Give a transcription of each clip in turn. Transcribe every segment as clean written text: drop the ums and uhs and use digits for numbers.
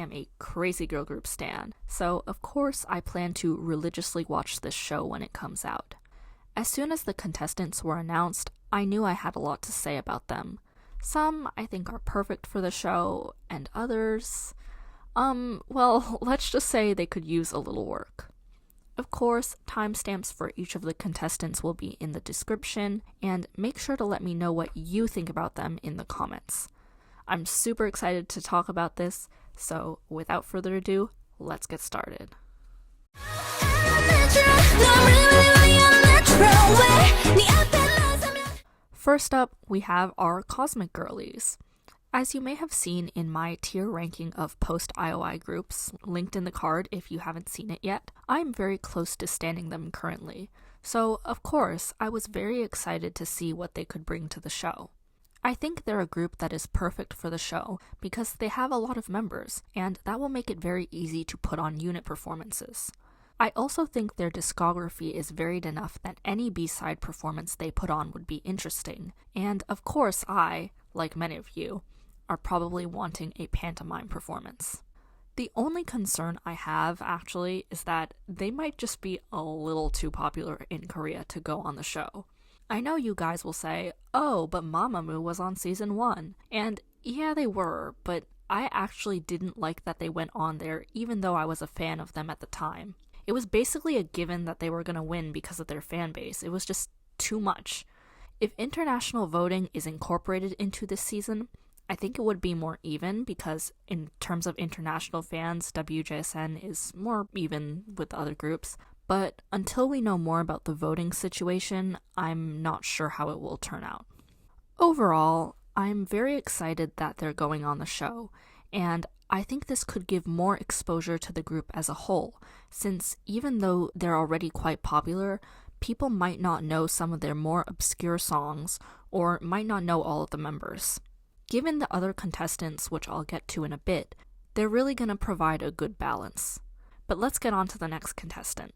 am a crazy girl group stan, so of course I plan to religiously watch this show when it comes out. As soon as the contestants were announced, I knew I had a lot to say about them. Some I think are perfect for the show, and others, well, let's just say they could use a little work. Of course, timestamps for each of the contestants will be in the description, and make sure to let me know what you think about them in the comments. I'm super excited to talk about this, so without further ado, let's get started. First up, we have our Cosmic Girlies. As you may have seen in my tier ranking of post-IOI groups, linked in the card if you haven't seen it yet, I'm very close to standing them currently, so of course I was very excited to see what they could bring to the show. I think they're a group that is perfect for the show because they have a lot of members, and that will make it very easy to put on unit performances. I also think their discography is varied enough that any B-side performance they put on would be interesting, and of course I, like many of you, are probably wanting a pantomime performance. The only concern I have, actually, is that they might just be a little too popular in Korea to go on the show. I know you guys will say, oh, but Mamamoo was on season 1, and yeah, they were, but I actually didn't like that they went on there even though I was a fan of them at the time. It was basically a given that they were going to win because of their fan base. It was just too much. If international voting is incorporated into this season, I think it would be more even because in terms of international fans, WJSN is more even with the other groups. But until we know more about the voting situation, I'm not sure how it will turn out. Overall, I'm very excited that they're going on the show, and I think this could give more exposure to the group as a whole, since even though they're already quite popular, people might not know some of their more obscure songs, or might not know all of the members. Given the other contestants, which I'll get to in a bit, they're really going to provide a good balance. But let's get on to the next contestant.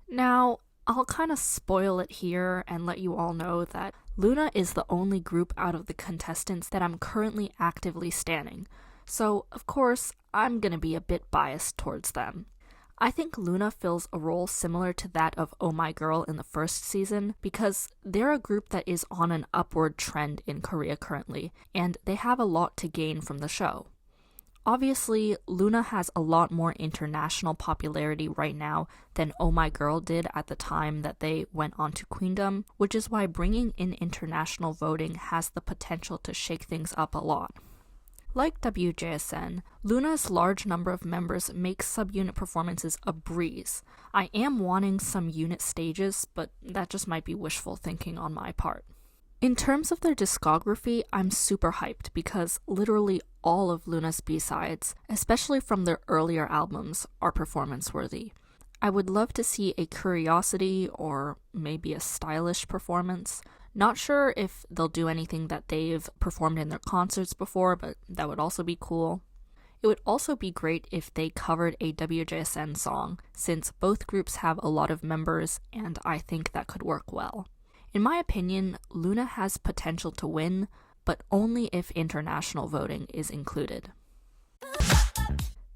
Now, I'll kind of spoil it here and let you all know that Loona is the only group out of the contestants that I'm currently actively standing, so of course I'm gonna be a bit biased towards them. I think Loona fills a role similar to that of Oh My Girl in the first season because they're a group that is on an upward trend in Korea currently, and they have a lot to gain from the show. Obviously, Loona has a lot more international popularity right now than Oh My Girl did at the time that they went on to Queendom, which is why bringing in international voting has the potential to shake things up a lot. Like WJSN, Loona's large number of members makes subunit performances a breeze. I am wanting some unit stages, but that just might be wishful thinking on my part. In terms of their discography, I'm super hyped because literally all of Loona's B-sides, especially from their earlier albums, are performance-worthy. I would love to see a Curiosity or maybe a Stylish performance. Not sure if they'll do anything that they've performed in their concerts before, but that would also be cool. It would also be great if they covered a WJSN song, since both groups have a lot of members, and I think that could work well. In my opinion, Loona has potential to win, but only if international voting is included.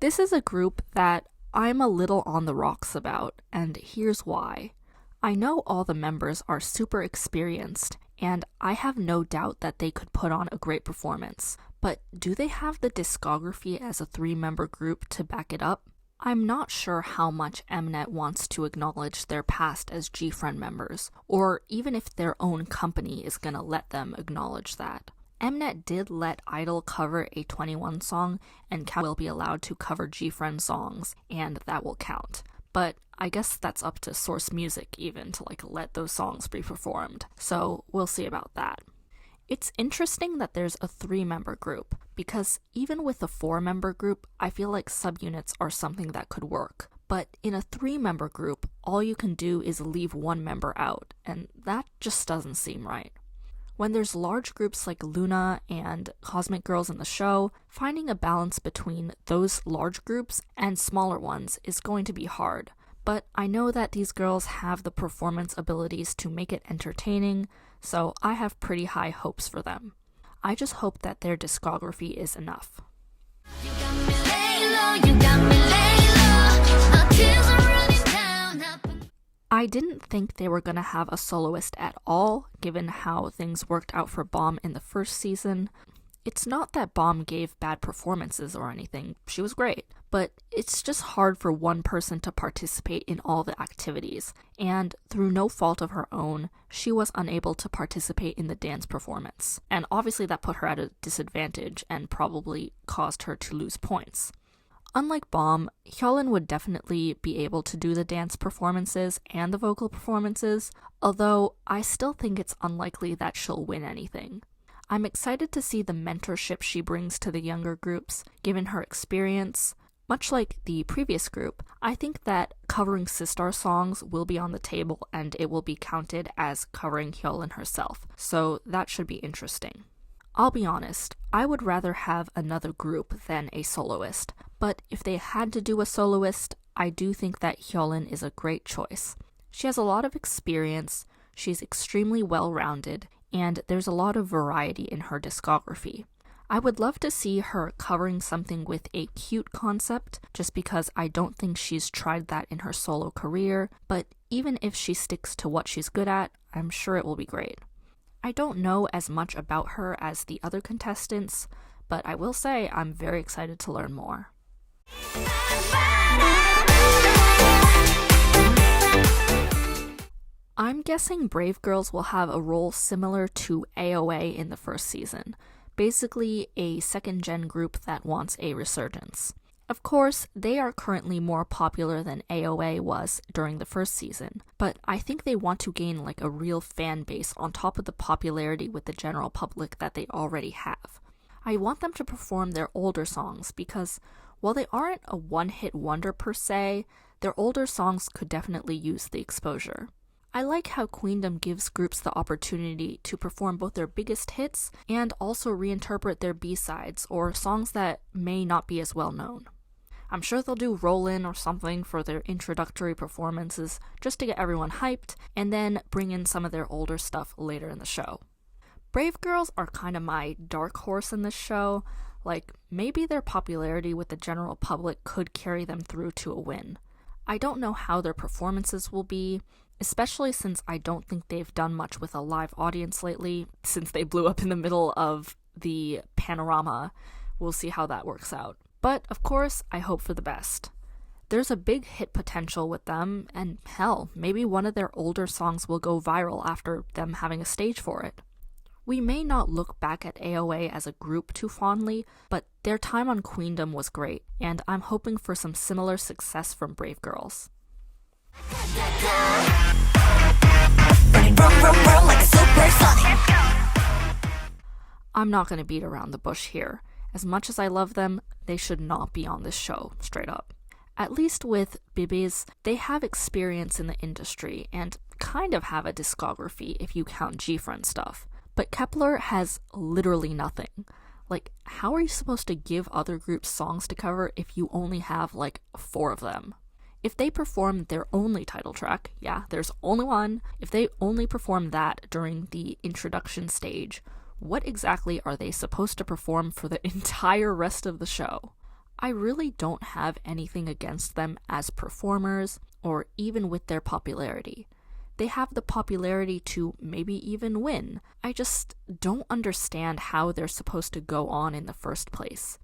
This is a group that I'm a little on the rocks about, and here's why. I know all the members are super experienced, and I have no doubt that they could put on a great performance, but do they have the discography as a 3-member group to back it up? I'm not sure how much Mnet wants to acknowledge their past as G-Friend members, or even if their own company is gonna let them acknowledge that. Mnet did let Idol cover a 21 song, and will be allowed to cover G-Friend songs, and that will count. But I guess that's up to Source Music even to let those songs be performed, so we'll see about that. It's interesting that there's a 3-member group, because even with a 4-member group, I feel like subunits are something that could work. But in a 3-member group, all you can do is leave one member out, and that just doesn't seem right. When there's large groups like Loona and Cosmic Girls in the show, finding a balance between those large groups and smaller ones is going to be hard. But I know that these girls have the performance abilities to make it entertaining, so I have pretty high hopes for them. I just hope that their discography is enough. You got me lay low, you got me lay low. My tears are running down. I didn't think they were going to have a soloist at all, given how things worked out for Bomb in the first season. It's not that Bomb gave bad performances or anything, she was great, but it's just hard for one person to participate in all the activities, and through no fault of her own, she was unable to participate in the dance performance, and obviously that put her at a disadvantage and probably caused her to lose points. Unlike Bomb, Hyolyn would definitely be able to do the dance performances and the vocal performances, although I still think it's unlikely that she'll win anything. I'm excited to see the mentorship she brings to the younger groups, given her experience. Much like the previous group, I think that covering Sistar songs will be on the table and it will be counted as covering Hyolyn herself, so that should be interesting. I'll be honest, I would rather have another group than a soloist, but if they had to do a soloist, I do think that Hyolyn is a great choice. She has a lot of experience, she's extremely well-rounded, and there's a lot of variety in her discography. I would love to see her covering something with a cute concept, just because I don't think she's tried that in her solo career, but even if she sticks to what she's good at, I'm sure it will be great. I don't know as much about her as the other contestants, but I will say I'm very excited to learn more. I'm guessing Brave Girls will have a role similar to AOA in the first season, basically a second-gen group that wants a resurgence. Of course, they are currently more popular than AOA was during the first season, but I think they want to gain like a real fan base on top of the popularity with the general public that they already have. I want them to perform their older songs because while they aren't a one-hit wonder per se, their older songs could definitely use the exposure. I like how Queendom gives groups the opportunity to perform both their biggest hits and also reinterpret their B-sides or songs that may not be as well known. I'm sure they'll do roll-in or something for their introductory performances just to get everyone hyped, and then bring in some of their older stuff later in the show. Brave Girls are kind of my dark horse in this show, like maybe their popularity with the general public could carry them through to a win. I don't know how their performances will be, especially since I don't think they've done much with a live audience lately, since they blew up in the middle of the panorama. We'll see how that works out. But, of course, I hope for the best. There's a big hit potential with them, and hell, maybe one of their older songs will go viral after them having a stage for it. We may not look back at AOA as a group too fondly, but their time on Queendom was great, and I'm hoping for some similar success from Brave Girls. I'm not going to beat around the bush here. As much as I love them, they should not be on this show, straight up. At least with Viviz, they have experience in the industry and kind of have a discography if you count G-Friend stuff. But Kepler has literally nothing. Like, how are you supposed to give other groups songs to cover if you only have like 4 of them? If they perform their only title track, yeah, there's only one, if they only perform that during the introduction stage, what exactly are they supposed to perform for the entire rest of the show? I really don't have anything against them as performers, or even with their popularity. They have the popularity to maybe even win. I just don't understand how they're supposed to go on in the first place.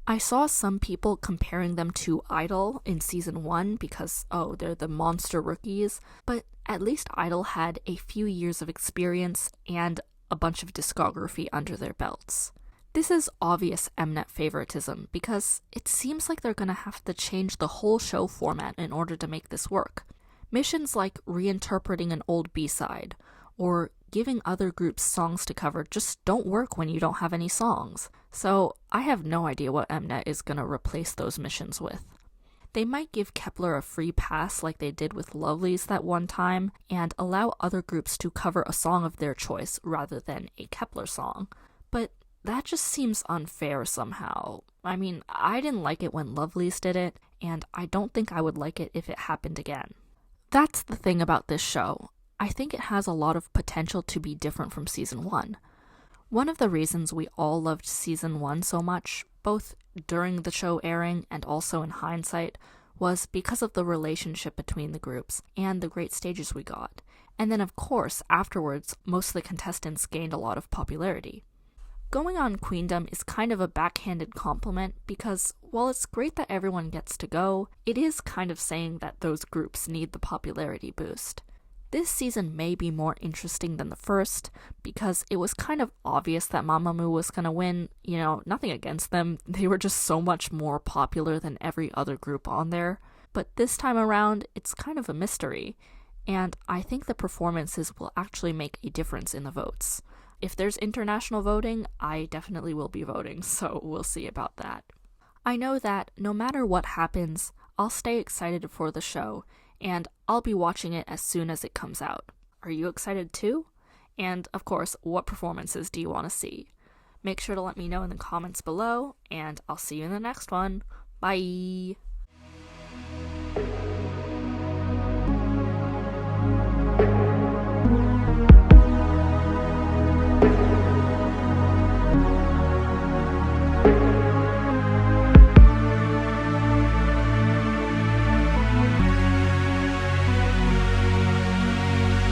I saw some people comparing them to Idol in season 1 because, oh, they're the monster rookies, but at least Idol had a few years of experience and a bunch of discography under their belts. This is obvious Mnet favoritism because it seems like they're gonna have to change the whole show format in order to make this work. Missions like reinterpreting an old B-side or giving other groups songs to cover just don't work when you don't have any songs. So I have no idea what Mnet is going to replace those missions with. They might give Kepler a free pass like they did with Lovelyz that one time and allow other groups to cover a song of their choice rather than a Kepler song. But that just seems unfair somehow. I mean, I didn't like it when Lovelyz did it, and I don't think I would like it if it happened again. That's the thing about this show. I think it has a lot of potential to be different from season 1. One of the reasons we all loved season 1 so much, both during the show airing and also in hindsight, was because of the relationship between the groups and the great stages we got. And then of course, afterwards, most of the contestants gained a lot of popularity. Going on Queendom is kind of a backhanded compliment because while it's great that everyone gets to go, it is kind of saying that those groups need the popularity boost. This season may be more interesting than the first because it was kind of obvious that Mamamoo was gonna win. You know, nothing against them, they were just so much more popular than every other group on there. But this time around, it's kind of a mystery, and I think the performances will actually make a difference in the votes. If there's international voting, I definitely will be voting, so we'll see about that. I know that no matter what happens, I'll stay excited for the show, and I'll be watching it as soon as it comes out. Are you excited too? And of course, what performances do you want to see? Make sure to let me know in the comments below, and I'll see you in the next one. Bye!